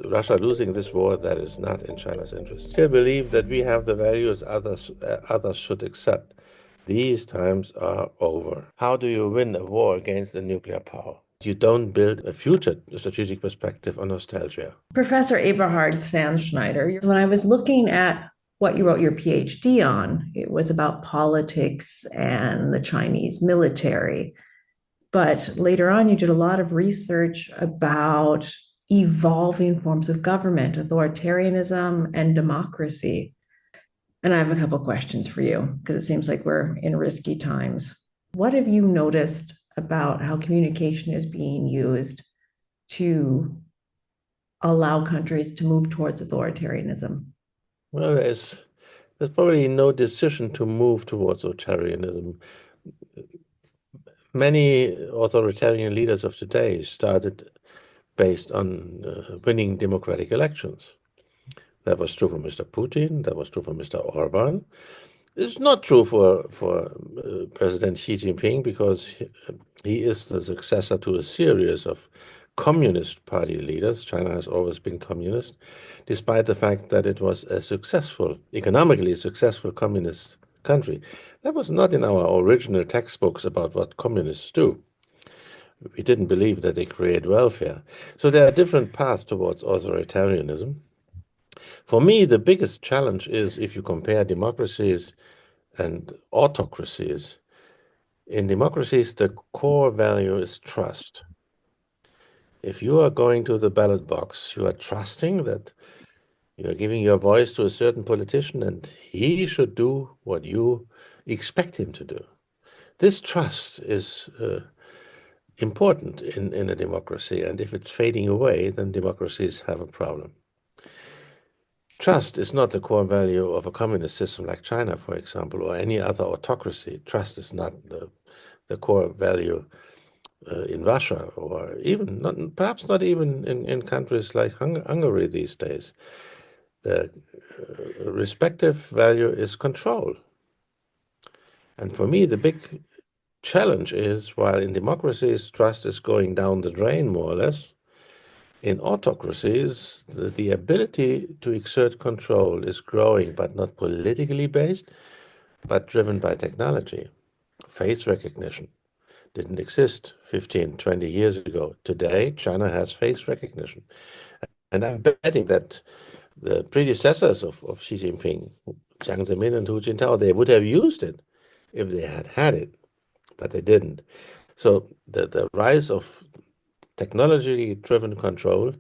Russia losing this war, that is not in China's interest. I still believe that we have the values others should accept. These times are over. How do you win a war against a nuclear power? You don't build a future strategic perspective on nostalgia. Professor Eberhard Sandschneider, when I was looking at what you wrote your PhD on, it was about politics and the Chinese military. But later on, you did a lot of research about evolving forms of government, authoritarianism, and democracy. And I have a couple questions for you because it seems like we're in risky times. What have you noticed about how communication is being used to allow countries to move towards authoritarianism? Well, there's probably no decision to move towards authoritarianism. Many authoritarian leaders of today started based on winning democratic elections. That was true for Mr. Putin. That was true for Mr. Orban. It's not true for President Xi Jinping because he is the successor to a series of communist party leaders. China has always been communist, despite the fact that it was a successful, economically successful communist country. That was not in our original textbooks about what communists do. We didn't believe that they create welfare. So there are different paths towards authoritarianism. For me, the biggest challenge is if you compare democracies and autocracies. In democracies, the core value is trust. If you are going to the ballot box, you are trusting that you are giving your voice to a certain politician and he should do what you expect him to do. This trust is important in a democracy, and if it's fading away, then democracies have a problem. Trust is not the core value of a communist system like China, for example, or any other autocracy. Trust is not the core value in Russia, or even not, perhaps not even in countries like Hungary these days. The respective value is control. And for me, the big challenge is while in democracies, trust is going down the drain more or less, in autocracies, the ability to exert control is growing, but not politically based, but driven by technology. Face recognition didn't exist 15, 20 years ago. Today, China has face recognition. And I'm betting that the predecessors of Xi Jinping, Jiang Zemin and Hu Jintao, they would have used it if they had had it, but they didn't. So the rise of technology-driven control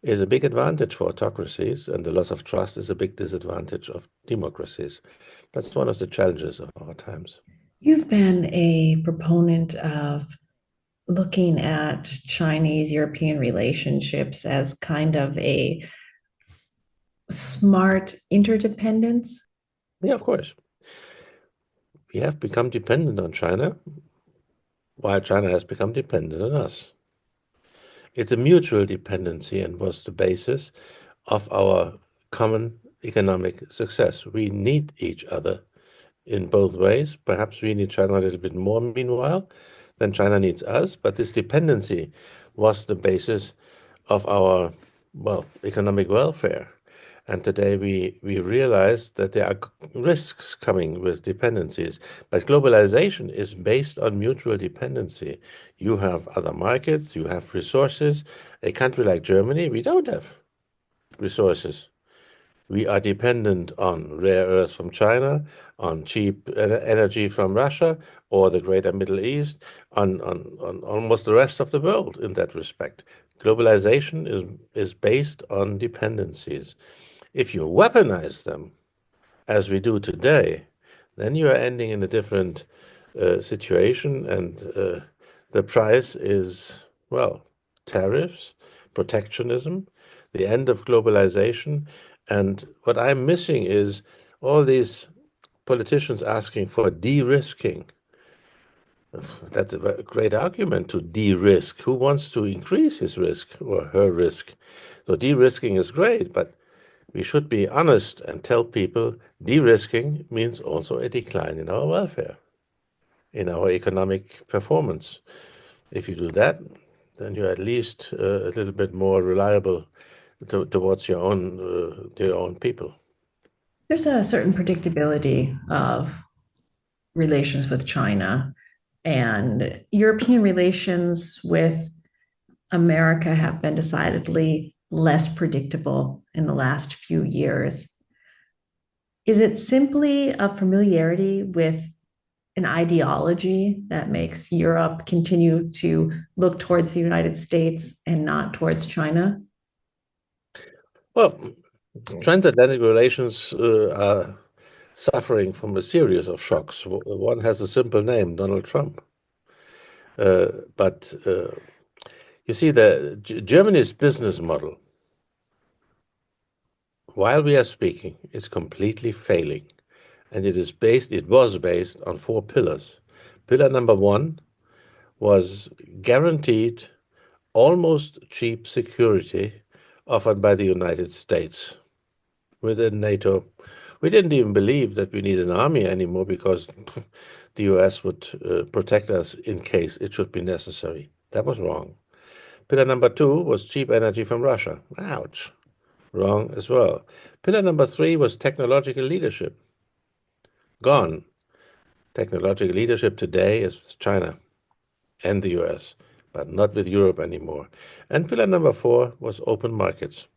is a big advantage for autocracies, and the loss of trust is a big disadvantage of democracies. That's one of the challenges of our times. You've been a proponent of looking at Chinese European relationships as kind of a smart interdependence. Yeah, of course. We have become dependent on China, while China has become dependent on us. It's a mutual dependency and was the basis of our common economic success. We need each other in both ways. Perhaps we need China a little bit more, meanwhile, than China needs us. But this dependency was the basis of our, well, economic welfare. And today we realize that there are risks coming with dependencies. But globalization is based on mutual dependency. You have other markets, you have resources. A country like Germany, we don't have resources. We are dependent on rare earths from China, on cheap energy from Russia, or the greater Middle East, on almost the rest of the world in that respect. Globalization is based on dependencies. If you weaponize them, as we do today, then you are ending in a different situation, and the price is, well, tariffs, protectionism, the end of globalization. And what I'm missing is all these politicians asking for de-risking. That's a great argument to de-risk. Who wants to increase his risk or her risk? So de-risking is great, but we should be honest and tell people de-risking means also a decline in our welfare, in our economic performance. If you do that, then you're at least a little bit more reliable towards your own people. There's a certain predictability of relations with China, and European relations with America have been decidedly less predictable in the last few years. Is it simply a familiarity with an ideology that makes Europe continue to look towards the United States and not towards China? Well, transatlantic relations are suffering from a series of shocks. One has a simple name, Donald Trump. But you see, Germany's business model, while we are speaking, is completely failing. And it was based on four pillars. Pillar number one was guaranteed almost cheap security offered by the United States within NATO. We didn't even believe that we need an army anymore because the US would protect us in case it should be necessary. That was wrong. Pillar number two was cheap energy from Russia. Ouch. Wrong as well. Pillar number three was technological leadership. Gone. Technological leadership today is with China and the US, but not with Europe anymore. And pillar number four was open markets.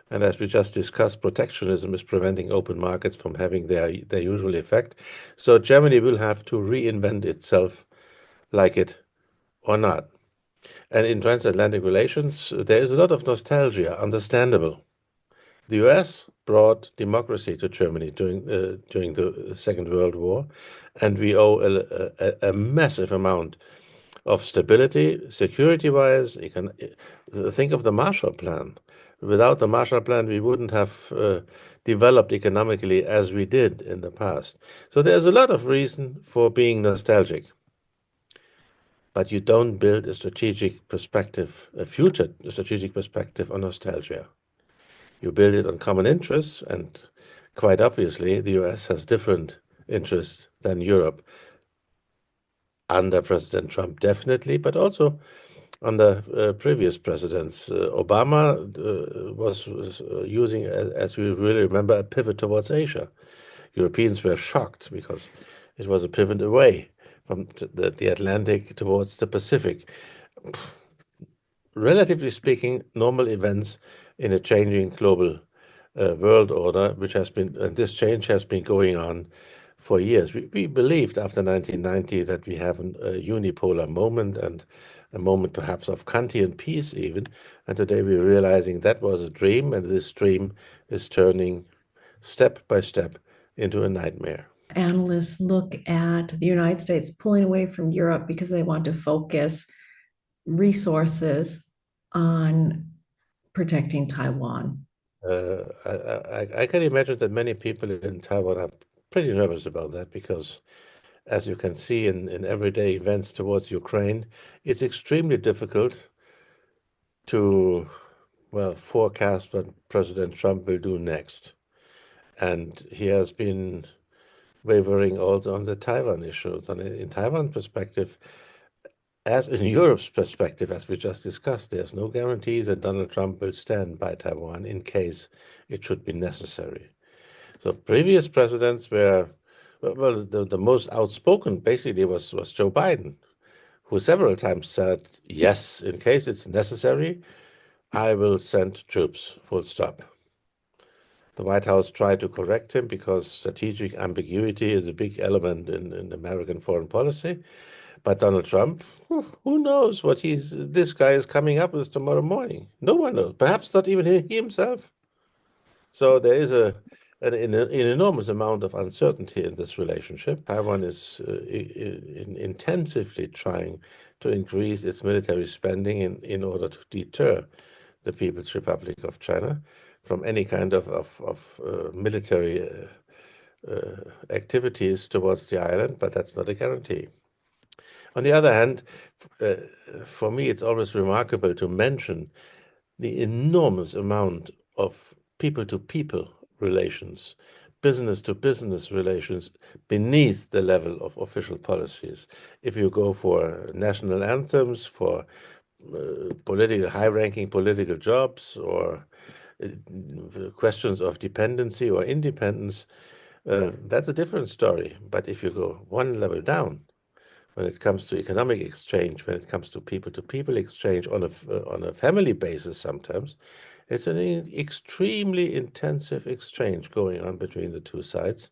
And as we just discussed, protectionism is preventing open markets from having their usual effect. So Germany will have to reinvent itself, like it or not. And in transatlantic relations, there is a lot of nostalgia, understandable. The US brought democracy to Germany during the Second World War, and we owe a massive amount of stability, security-wise. Think of the Marshall Plan. Without the Marshall Plan, we wouldn't have developed economically as we did in the past. So there's a lot of reason for being nostalgic. But you don't build a strategic perspective, a future strategic perspective on nostalgia. You build it on common interests, and quite obviously, the US has different interests than Europe. Under President Trump, definitely, but also under previous presidents. Obama was using, as we really remember, a pivot towards Asia. Europeans were shocked because it was a pivot away from the Atlantic towards the Pacific. Relatively speaking, normal events in a changing global world order, and this change has been going on for years. We believed after 1990 that we have a unipolar moment and a moment perhaps of Kantian peace even. And today we're realizing that was a dream, and this dream is turning step by step into a nightmare. Analysts look at the United States pulling away from Europe because they want to focus resources on protecting Taiwan. I can imagine that many people in Taiwan are pretty nervous about that because, as you can see in everyday events towards Ukraine, it's extremely difficult to, well, forecast what President Trump will do next. And he has been wavering also on the Taiwan issues. And in Taiwan perspective, as in Europe's perspective, as we just discussed, there's no guarantee that Donald Trump will stand by Taiwan in case it should be necessary. So previous presidents were, well, the most outspoken basically was Joe Biden, who several times said, yes, in case it's necessary, I will send troops, full stop. The White House tried to correct him because strategic ambiguity is a big element in American foreign policy. But Donald Trump, who knows what this guy is coming up with tomorrow morning? No one knows, perhaps not even he himself. So there is an enormous amount of uncertainty in this relationship. Taiwan is intensively trying to increase its military spending in order to deter the People's Republic of China from any kind of military activities towards the island, but that's not a guarantee. On the other hand, uh, for me, it's always remarkable to mention the enormous amount of people-to-people relations, business-to-business relations beneath the level of official policies. If you go for national anthems, for high-ranking political jobs, or questions of dependency or independence, that's a different story. But if you go one level down, when it comes to economic exchange, when it comes to people-to-people exchange on a family basis sometimes, it's an extremely intensive exchange going on between the two sides.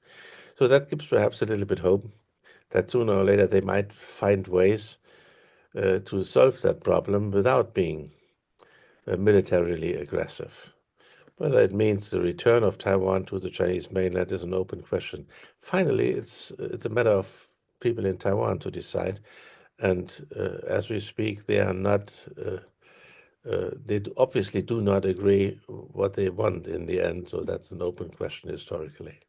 So that gives perhaps a little bit hope that sooner or later they might find ways to solve that problem without being militarily aggressive. Whether it means the return of Taiwan to the Chinese mainland is an open question. Finally, it's a matter of people in Taiwan to decide. And as we speak, they are not. Obviously do not agree what they want in the end. So that's an open question historically.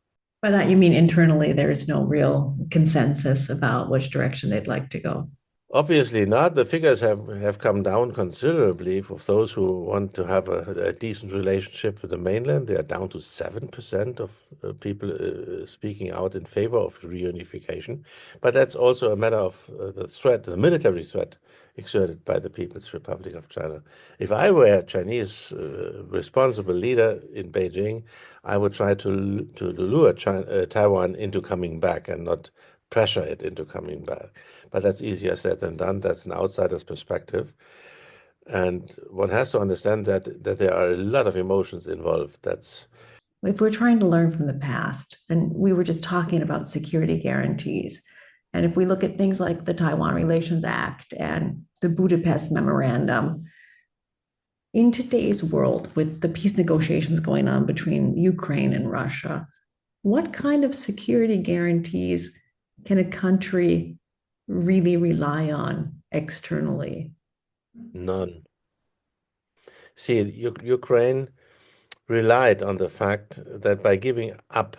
By that, you mean internally, there's no real consensus about which direction they'd like to go. Obviously not. The figures have come down considerably for those who want to have a decent relationship with the mainland. They are down to 7% of people speaking out in favor of reunification. But that's also a matter of the threat, the military threat exerted by the People's Republic of China. If I were a Chinese responsible leader in Beijing, I would try to lure Taiwan into coming back and not pressure it into coming back. But that's easier said than done. That's an outsider's perspective. And one has to understand that there are a lot of emotions involved. That's If we're trying to learn from the past, and we were just talking about security guarantees, and if we look at things like the Taiwan Relations Act and the Budapest Memorandum, in today's world, with the peace negotiations going on between Ukraine and Russia, what kind of security guarantees can a country really rely on externally? none. See, Ukraine relied on the fact that by giving up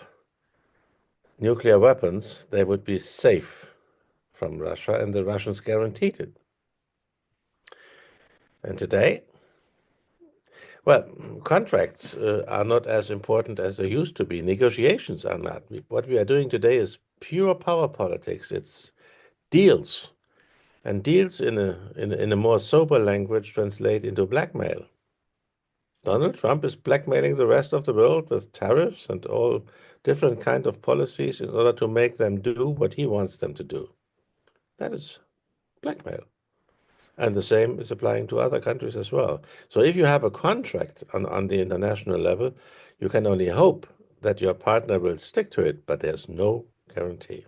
nuclear weapons, they would be safe from Russia, and the Russians guaranteed it. And today, well, contracts are not as important as they used to be. Negotiations are not. What we are doing today is pure power politics. It's deals. And deals in a more sober language translate into blackmail. Donald Trump is blackmailing the rest of the world with tariffs and all different kind of policies in order to make them do what he wants them to do. That is blackmail. And the same is applying to other countries as well. So if you have a contract on the international level, you can only hope that your partner will stick to it, but there's no guarantee.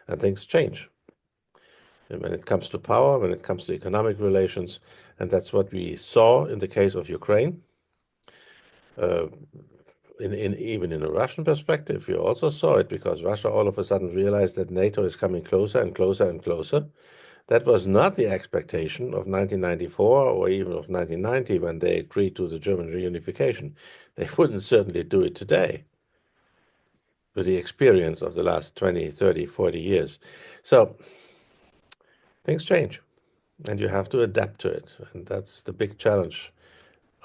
And things change. And when it comes to power, when it comes to economic relations, and that's what we saw in the case of Ukraine. Even in a Russian perspective, you also saw it because Russia all of a sudden realized that NATO is coming closer and closer and closer. That was not the expectation of 1994 or even of 1990 when they agreed to the German reunification. They wouldn't certainly do it today with the experience of the last 20, 30, 40 years. So things change and you have to adapt to it. And that's the big challenge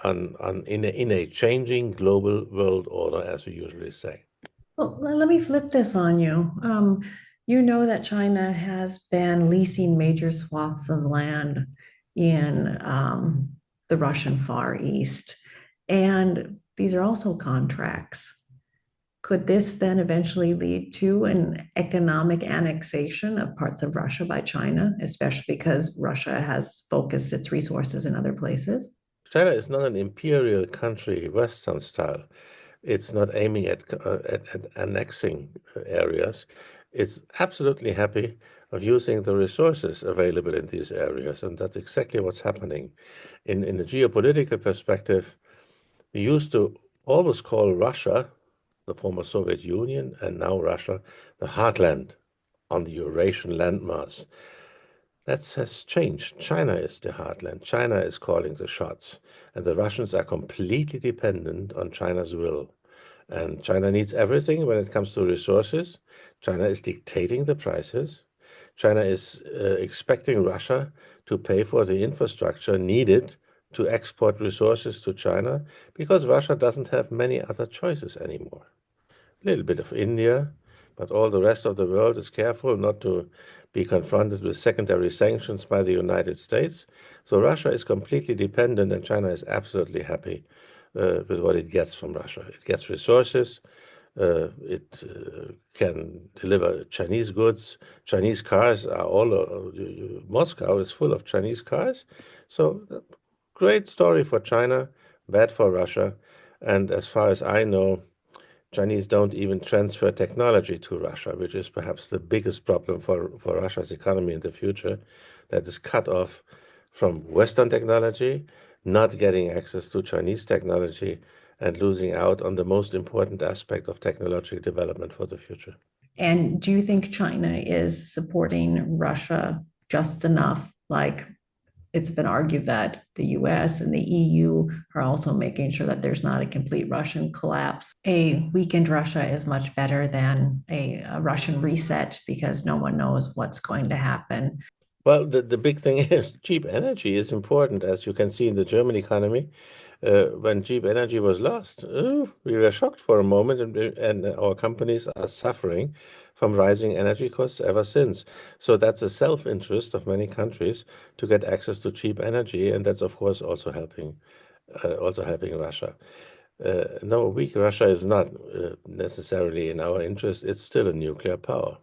in a changing global world order, as we usually say. Well, let me flip this on you. You know that China has been leasing major swaths of land in the Russian Far East, and these are also contracts. Could this then eventually lead to an economic annexation of parts of Russia by China, especially because Russia has focused its resources in other places? China is not an imperial country, Western style. It's not aiming at annexing areas. It's absolutely happy of using the resources available in these areas, and that's exactly what's happening. In the geopolitical perspective, we used to always call Russia, the former Soviet Union, and now Russia, the heartland on the Eurasian landmass. That has changed. China is the heartland. China is calling the shots, and the Russians are completely dependent on China's will. And China needs everything when it comes to resources. China is dictating the prices. China is expecting Russia to pay for the infrastructure needed to export resources to China because Russia doesn't have many other choices anymore. A little bit of India, but all the rest of the world is careful not to be confronted with secondary sanctions by the United States. So Russia is completely dependent, and China is absolutely happy with what it gets from Russia. It gets resources. It can deliver Chinese goods. Chinese cars are all, Moscow is full of Chinese cars. So, great story for China, bad for Russia. And as far as I know, Chinese don't even transfer technology to Russia, which is perhaps the biggest problem for Russia's economy in the future, that is cut off from Western technology, not getting access to Chinese technology, and losing out on the most important aspect of technological development for the future. And do you think China is supporting Russia just enough? Like it's been argued that the US and the EU are also making sure that there's not a complete Russian collapse. A weakened Russia is much better than a Russian reset because no one knows what's going to happen. Well, the big thing is cheap energy is important, as you can see in the German economy. When cheap energy was lost, we were shocked for a moment, and our companies are suffering from rising energy costs ever since. So that's a self-interest of many countries to get access to cheap energy, and that's of course also helping Russia. No, weak Russia is not necessarily in our interest. It's still a nuclear power,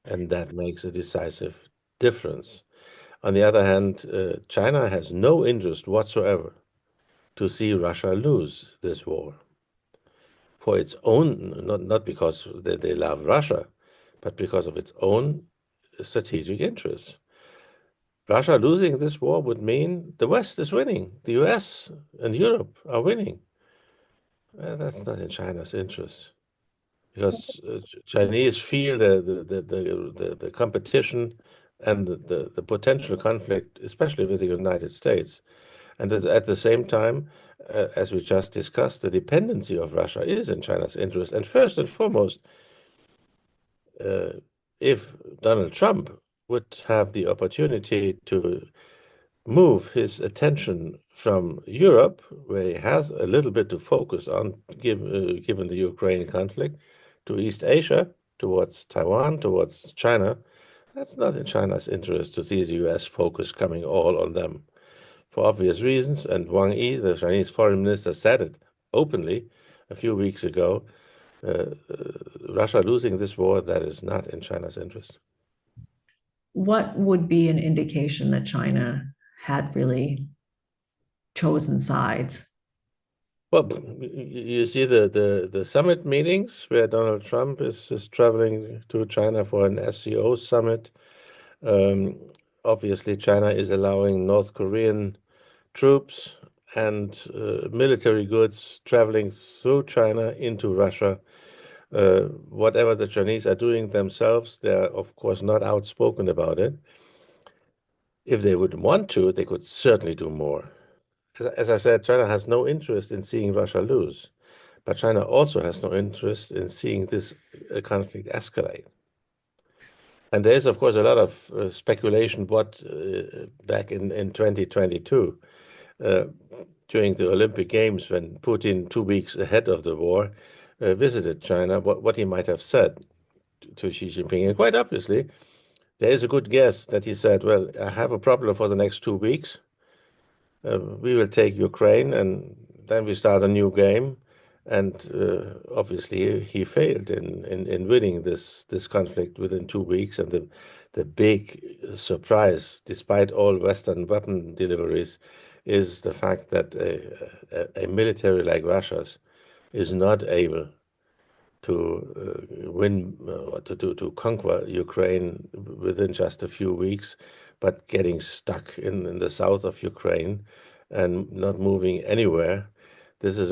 and that makes a decisive difference. On the other hand, China has no interest whatsoever to see Russia lose this war for its own, not because they love Russia, but because of its own strategic interests. Russia losing this war would mean the West is winning, the US and Europe are winning. That's not in China's interest because Chinese feel the competition and the potential conflict, especially with the United States. And at the same time, as we just discussed, the dependency of Russia is in China's interest. And first and foremost, if Donald Trump would have the opportunity to move his attention from Europe, where he has a little bit to focus on, given the Ukraine conflict, to East Asia, towards Taiwan, towards China, that's not in China's interest to see the US focus coming all on them for obvious reasons. And Wang Yi, the Chinese foreign minister, said it openly a few weeks ago. Russia losing this war, that is not in China's interest. What would be an indication that China had really chosen sides? Well, you see the summit meetings where Donald Trump is traveling to China for an SCO summit. Um, Obviously, China is allowing North Korean troops and military goods traveling through China into Russia. Whatever the Chinese are doing themselves, they're of course not outspoken about it. If they would want to, they could certainly do more. As I said, China has no interest in seeing Russia lose, but China also has no interest in seeing this conflict escalate. And there is, of course, a lot of speculation what back in 2022, uh, during the Olympic Games, when Putin, 2 weeks ahead of the war, visited China, what he might have said to Xi Jinping. And quite obviously, there is a good guess that he said, well, I have a problem for the next 2 weeks. We will take Ukraine and then we start a new game. And obviously, he failed in winning this conflict within 2 weeks. And the big surprise, despite all Western weapon deliveries, is the fact that a military like Russia's is not able to win or to conquer Ukraine within just a few weeks, but getting stuck in the south of Ukraine and not moving anywhere. This is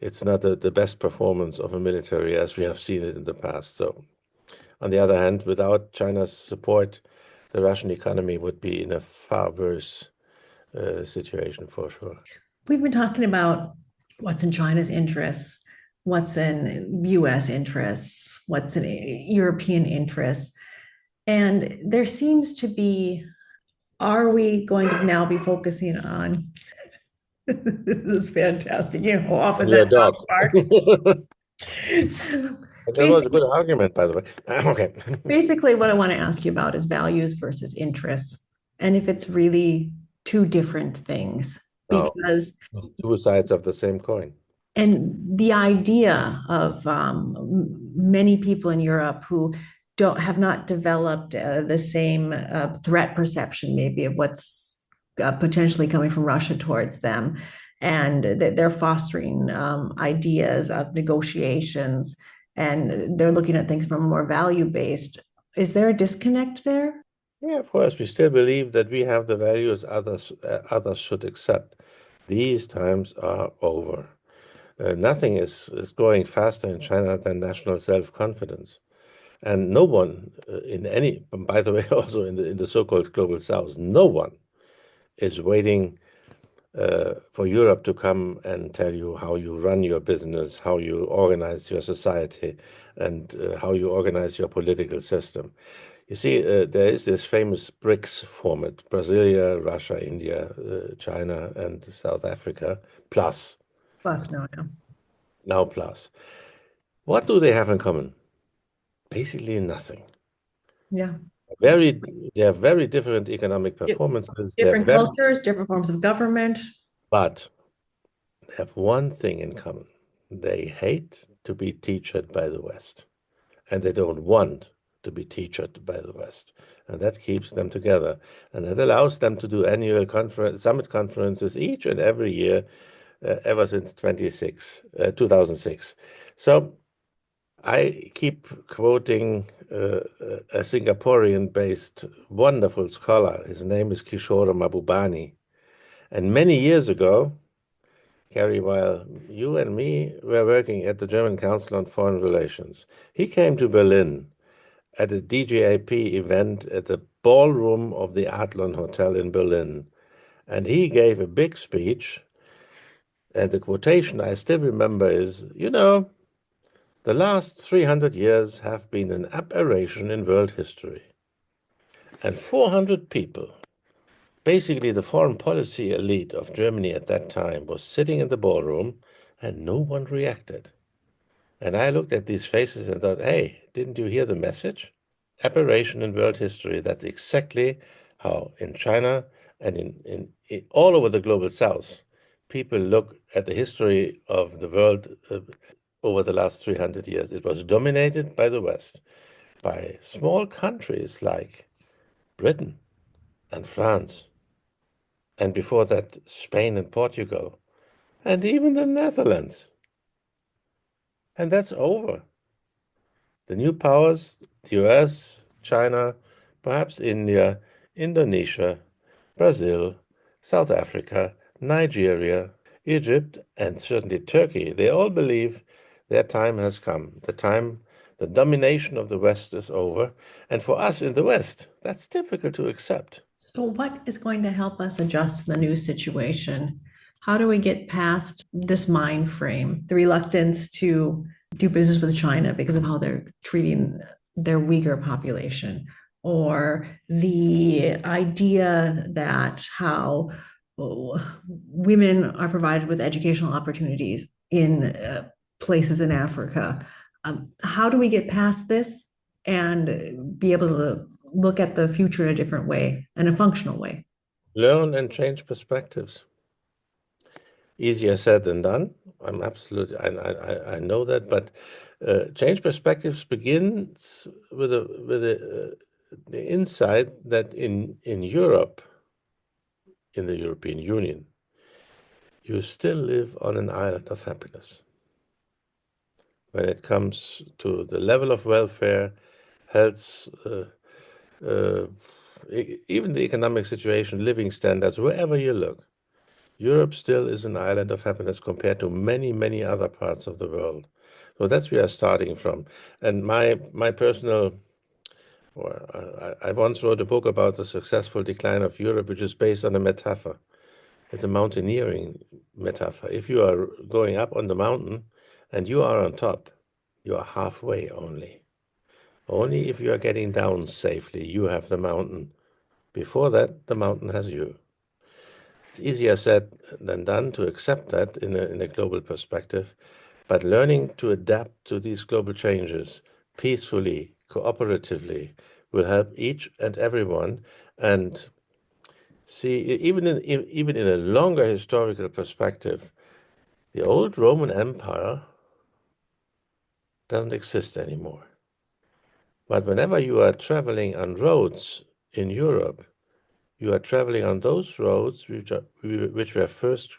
it's not the best performance of a military as we have seen it in the past. So, on the other hand, without China's support, the Russian economy would be in a far worse situation for sure. We've been talking about what's in China's interests, what's in US interests, what's in European interests. And there seems to be, are we going to now be focusing on this is fantastic. You know, often Your that dog. dog bark. That was a Basically, good argument, by the way. Okay. basically, what I want to ask you about is values versus interests, and if it's really two different things. No, because two sides of the same coin. and the idea of many people in Europe who don't have not developed the same threat perception, maybe of what's potentially coming from Russia towards them, and they're fostering ideas of negotiations, and they're looking at things from a more value based. Is there a disconnect there? Yeah, of course, we still believe that we have the values others should accept. These times are over. Nothing is growing faster in China than national self-confidence. And no one in any, by the way, also in the so-called global south, no one is waiting for Europe to come and tell you how you run your business, how you organize your society, and how you organize your political system. You see, there is this famous BRICS format: Brasilia, Russia, India, China, and South Africa, plus, Plus, no, no. now plus. What do they have in common? Basically nothing. Yeah. Very, they have very different economic performances. They have Different very, cultures, different forms of government. but they have one thing in common. They hate to be teachered by the West, and they don't want to be teachered by the West. And that keeps them together. And that allows them to do annual summit conferences each and every year ever since 2006. So I keep quoting a Singaporean-based wonderful scholar. His name is Kishore Mahbubani. And many years ago, Carrie, while you and me were working at the German Council on Foreign Relations, he came to Berlin at a DGAP event at the ballroom of the Adlon Hotel in Berlin. And he gave a big speech. And the quotation I still remember is, the last 300 years have been an aberration in world history. And 400 people, basically the foreign policy elite of Germany at that time, was sitting in the ballroom and no one reacted. And I looked at these faces and thought, hey, didn't you hear the message? Aberration in world history. That's exactly how in China and in all over the global south, people look at the history of the world over the last 300 years. It was dominated by the West, by small countries like Britain and France, and before that, Spain and Portugal, and even the Netherlands. And that's over. The new powers, the US, China, perhaps India, Indonesia, Brazil, South Africa, Nigeria, Egypt, and certainly Turkey, they all believe their time has come. The domination of the West is over. And for us in the West, that's difficult to accept. So, what is going to help us adjust to the new situation? How do we get past this mind frame, the reluctance to do business with China because of how they're treating their weaker population, or the idea that how women are provided with educational opportunities in places in Africa? How do we get past this and be able to look at the future in a different way, in a functional way? Learn and change perspectives. Easier said than done. I'm absolutely, I know that, but change perspectives begins with the insight that in Europe, in the European Union, you still live on an island of happiness when it comes to the level of welfare, health, uh, even the economic situation, living standards, wherever you look. Europe still is an island of happiness compared to many, many other parts of the world. So that's where we are starting from. And my personal, or I once wrote a book about the successful decline of Europe, which is based on a metaphor. It's a mountaineering metaphor. If you are going up on the mountain and you are on top, you are halfway only. Only if you are getting down safely, you have the mountain. Before that, the mountain has you. It's easier said than done to accept that in a global perspective, but learning to adapt to these global changes peacefully, cooperatively, will help each and everyone. And See, even in a longer historical perspective, the old Roman Empire doesn't exist anymore. But whenever you are traveling on roads in Europe, you are traveling on those roads which were first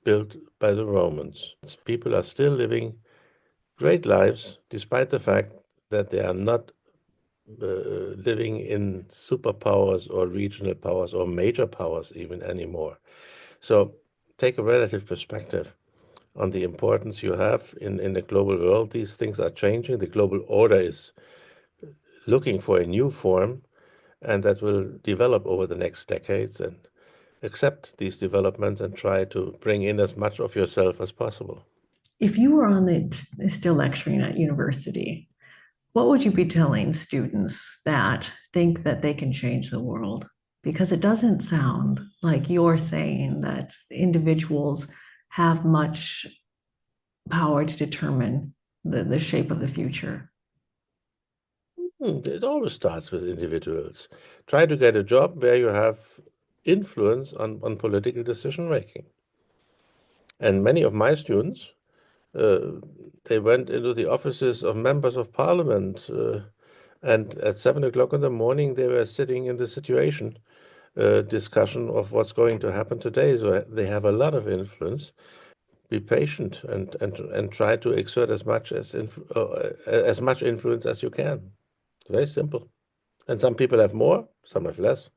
built by the Romans. People are still living great lives, despite the fact that they are not living in superpowers or regional powers or major powers even anymore. So take a relative perspective on the importance you have in the global world. These things are changing. The global order is looking for a new form, and that will develop over the next decades. And accept these developments and try to bring in as much of yourself as possible. If you were on the still lecturing at university, what would you be telling students that think that they can change the world? Because it doesn't sound like you're saying that individuals have much power to determine the shape of the future. It always starts with individuals. Try to get a job where you have influence on political decision making. And many of my students, uh, they went into the offices of members of parliament, and at 7 o'clock in the morning, they were sitting in the situation discussion of what's going to happen today. So they have a lot of influence. Be patient and try to exert as much influence as you can. It's very simple. And some people have more, some have less.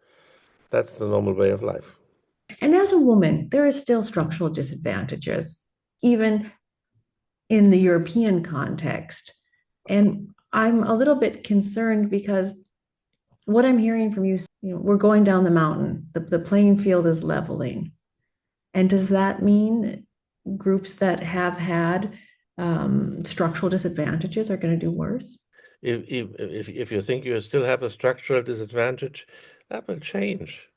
That's the normal way of life. And as a woman, there are still structural disadvantages, even in the European context. And I'm a little bit concerned because what I'm hearing from you, we're going down the mountain, the playing field is leveling. And does that mean groups that have had structural disadvantages are going to do worse? If you think you still have a structural disadvantage, that will change.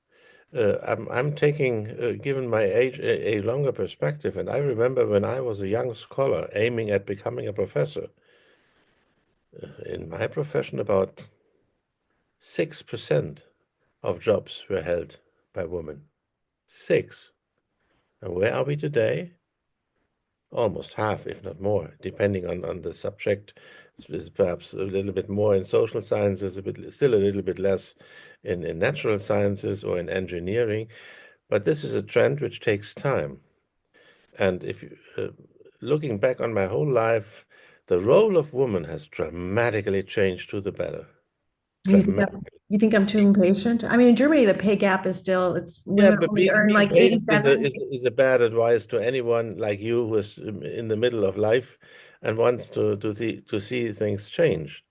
I'm taking, given my age, a longer perspective. And I remember when I was a young scholar aiming at becoming a professor, in my profession, about 6% of jobs were held by women. 6. And where are we today? Almost half, if not more, depending on the subject. It's perhaps a little bit more in social sciences, still a little bit less in natural sciences or in engineering. But this is a trend which takes time. And if looking back on my whole life, the role of woman has dramatically changed to the better. You think Dramatically. you think I'm too impatient? I mean, in Germany, the pay gap is still, it's Yeah, women but only earn being like patient is 87. a bad advice to anyone like you who is in the middle of life and wants to see things change.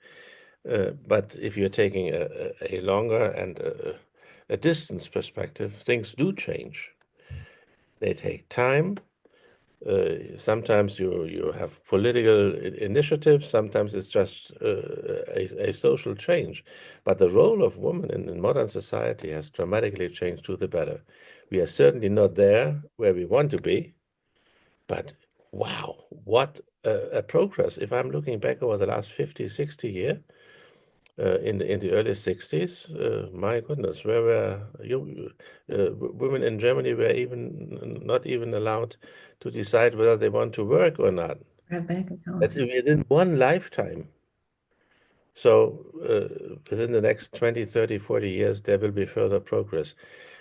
But if you're taking a longer and a distance perspective, things do change. They take time. Sometimes you have political initiatives. Sometimes it's just a social change. But the role of women in modern society has dramatically changed to the better. We are certainly not there where we want to be, but wow, what a progress. If I'm looking back over the last 50, 60 years, in the early 60s, my goodness, where were women in Germany were even not even allowed to decide whether they want to work or not. Have bank accounts. That's within one lifetime. So within the next 20, 30, 40 years, there will be further progress.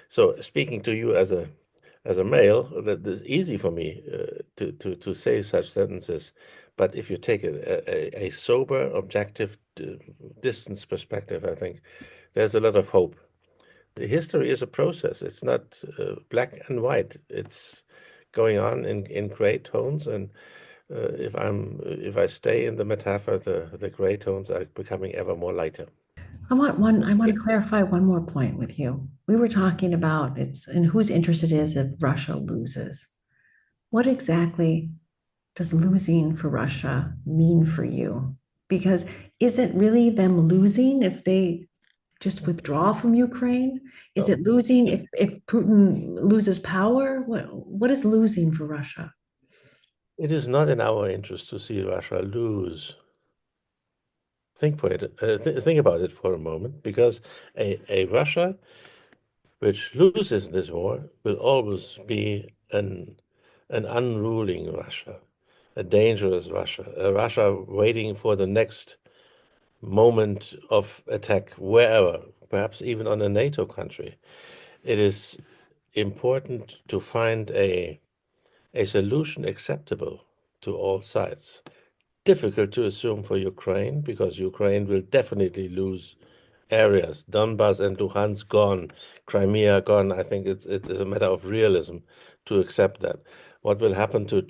So speaking to you as a male, that is easy for me to say such sentences. But if you take a sober, objective, distance perspective, I think there's a lot of hope. The history is a process. It's not black and white. It's going on in gray tones. And if I stay in the metaphor, the gray tones are becoming ever more lighter. I want to clarify one more point with you. We were talking about it's in whose interest it is if Russia loses. What exactly does losing for Russia mean for you? Because is it really them losing if they just withdraw from Ukraine? Is No. it losing if Putin loses power? What is losing for Russia? It is not in our interest to see Russia lose. Think about it for a moment, because a Russia which loses this war will always be an unruling Russia, a dangerous Russia, a Russia waiting for the next moment of attack wherever, perhaps even on a NATO country. It is important to find a solution acceptable to all sides. Difficult to assume for Ukraine because Ukraine will definitely lose areas. Donbas and Luhansk gone, Crimea gone. I think it's a matter of realism to accept that. What will happen to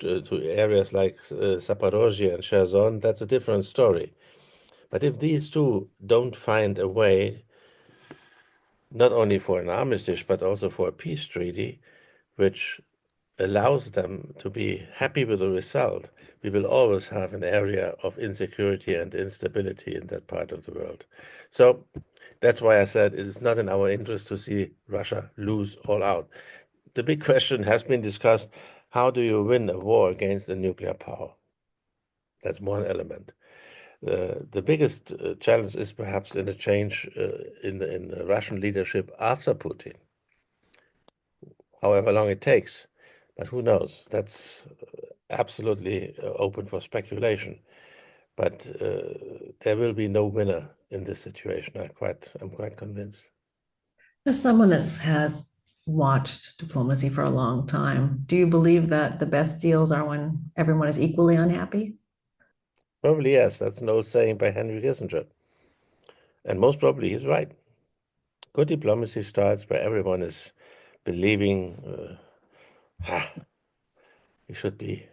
areas like Zaporozhye and Cherson? That's a different story. But if these two don't find a way, not only for an armistice, but also for a peace treaty, which allows them to be happy with the result, we will always have an area of insecurity and instability in that part of the world. So that's why I said it is not in our interest to see Russia lose all out. The big question has been discussed, how do you win a war against a nuclear power? That's one element. The biggest challenge is perhaps in a change in the Russian leadership after Putin, however long it takes. But who knows? That's absolutely open for speculation. But there will be no winner in this situation. I'm quite convinced. As someone that has watched diplomacy for a long time, do you believe that the best deals are when everyone is equally unhappy? Probably yes. That's an old saying by Henry Kissinger, and most probably he's right. Good diplomacy starts where everyone is believing we should be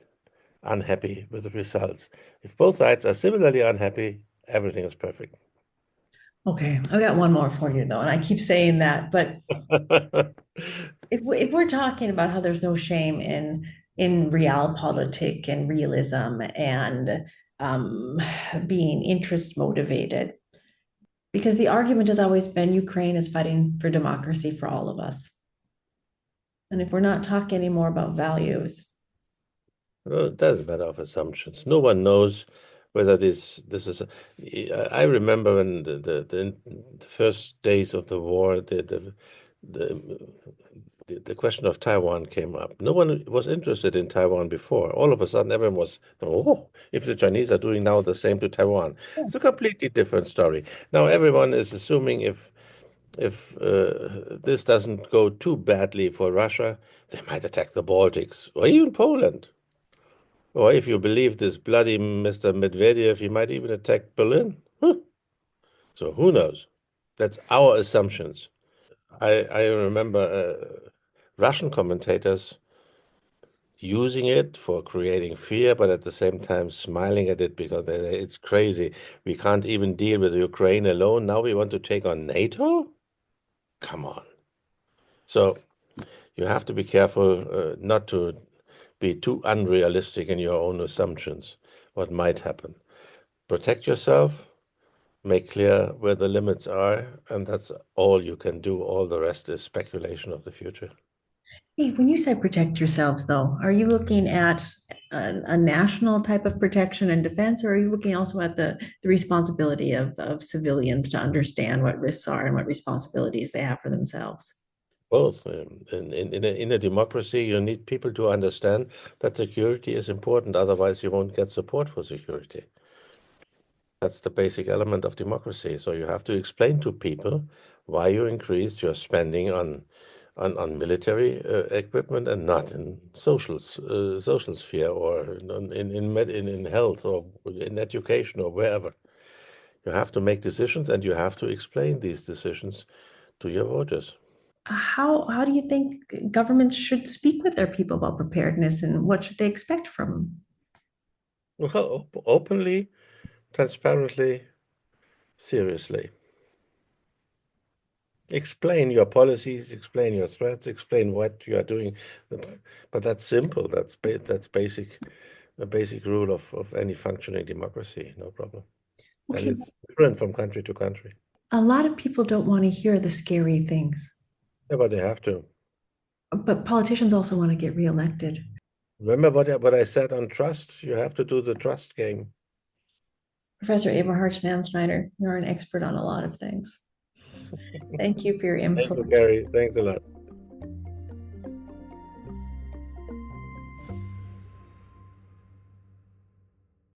unhappy with the results. If both sides are similarly unhappy, everything is perfect. Okay, I've got one more for you though, and I keep saying that, but if we're talking about how there's no shame in realpolitik and realism and um, being interest motivated, because the argument has always been Ukraine is fighting for democracy for all of us. And if we're not talking anymore about values, Well, it doesn't matter of assumptions. No one knows whether this is. I remember when the first days of the war, the the question of Taiwan came up. No one was interested in Taiwan before. All of a sudden, everyone was, oh, if the Chinese are doing now the same to Taiwan, it's a completely different story. Now everyone is assuming if this doesn't go too badly for Russia, they might attack the Baltics or even Poland. Or if you believe this bloody Mr. Medvedev, he might even attack Berlin. Huh. So who knows? That's our assumptions. I remember Russian commentators using it for creating fear, but at the same time smiling at it because it's crazy. We can't even deal with Ukraine alone. Now we want to take on NATO? Come on. So you have to be careful not to be too unrealistic in your own assumptions, what might happen. Protect yourself, make clear where the limits are, and that's all you can do. All the rest is speculation of the future. hey, when you say protect yourselves, though, are you looking at a national type of protection and defense, or are you looking also at the responsibility of civilians to understand what risks are and what responsibilities they have for themselves? Both. In a democracy, you need people to understand that security is important. Otherwise, you won't get support for security. That's the basic element of democracy. So you have to explain to people why you increase your spending on military equipment and not in social sphere or in health or in education or wherever. You have to make decisions and you have to explain these decisions to your voters. How do you think governments should speak with their people about preparedness and what should they expect from them? Well, openly, transparently, seriously. Explain your policies, explain your threats, explain what you are doing. But that's simple. That's basic, a basic rule of any functioning democracy. No problem. And Okay, it's different from country to country. a lot of people don't want to hear the scary things, Yeah, but they have to. but politicians also want to get reelected. Remember what I said on trust? You have to do the trust game. Professor Eberhard Sandschneider, you're an expert on a lot of things. Thank you for your Thank you, input. Carrie. Thanks a lot.